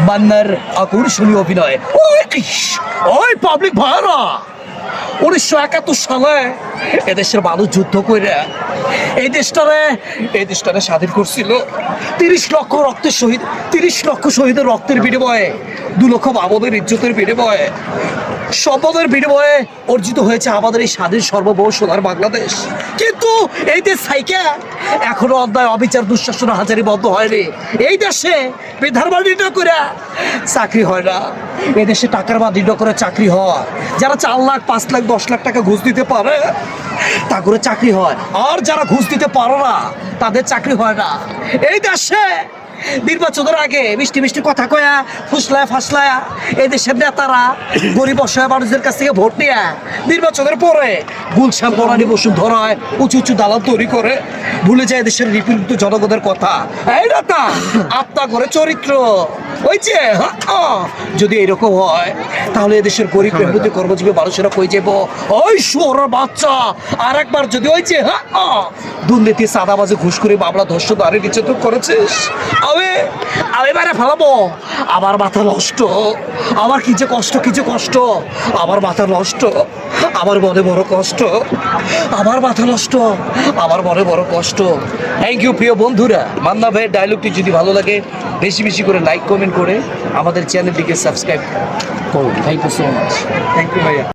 মান্নার আকর্ষণীয় অভিনয়। ওই পাবলিক ভাইরা, 1971 সালে এদেশের মানুষ যুদ্ধ করে এই দেশটারে স্বাধীন করছিল। 30 লক্ষ রক্তের শহীদ, 30 লক্ষ শহীদের রক্তের বিনিময়ে, 2 লক্ষ বাবদের ইজ্জতের বিনিময়ে, সম্পদের বিনিময়ে অর্জিত হয়েছে আমাদের এই স্বাধীন সর্বভৌম সোনার বাংলাদেশ। কিন্তু এই দেশ সাইকে এখনো অন্যায়, অবিচার, দুঃশাসন হাজারি বন্ধ হয়নি। এই দেশে বিধার নির্ণয় করে চাকরি হয় না, এই দেশে টাকার বা নির্ণয় করে চাকরি হয়। যারা 4 লাখ 5 লাখ 10 লাখ টাকা ঘুষ দিতে পারে তা করে চাকরি হয়, আর যারা ঘুষ দিতে পারো না তাদের চাকরি হয় না। এই দেশে নির্বাচনের আগে মিষ্টি মিষ্টি কথা কয়া ফুসলায় ফাসলায়া এই দেশের নেতারা গরিব অসহায় মানুষদের কাছ থেকে ভোট নিয়ে নির্বাচনের পরে গুলশান বনানী বসুন্ধরায় উঁচু উঁচু দালাল তৈরি করে ভুলে যায় দেশের নিপীড়িত জনগণের কথা। এই নেতা আত্মা করে চরিত্র ওই যে যদি এরকম হয় তাহলে এদেশের গরিব মেহনতি কর্মজীবী মানুষেরা কই যাব ওই শুয়োরের বাচ্চা। আর একবার যদি ওই যে দুর্নীতি, চাঁদাবাজি, ঘুষ করে মামলা, ধর্ষণ, নারী নির্যাতন করেছিস, আমি বাইরে ফেলাবো। আমার মাথা নষ্ট, আমার কি যে কষ্ট, আমার মাথা নষ্ট, আমার মনে বড় কষ্ট, আমার মাথা নষ্ট, আমার মনে বড় কষ্ট। থ্যাংক ইউ প্রিয় বন্ধুরা। মান্না ভাইয়ের ডায়লগটি যদি ভালো লাগে বেশি বেশি করে লাইক কমেন্ট করে আমাদের চ্যানেলটিকে সাবস্ক্রাইব করুন। Thank you so much. Thank you ভাইয়া।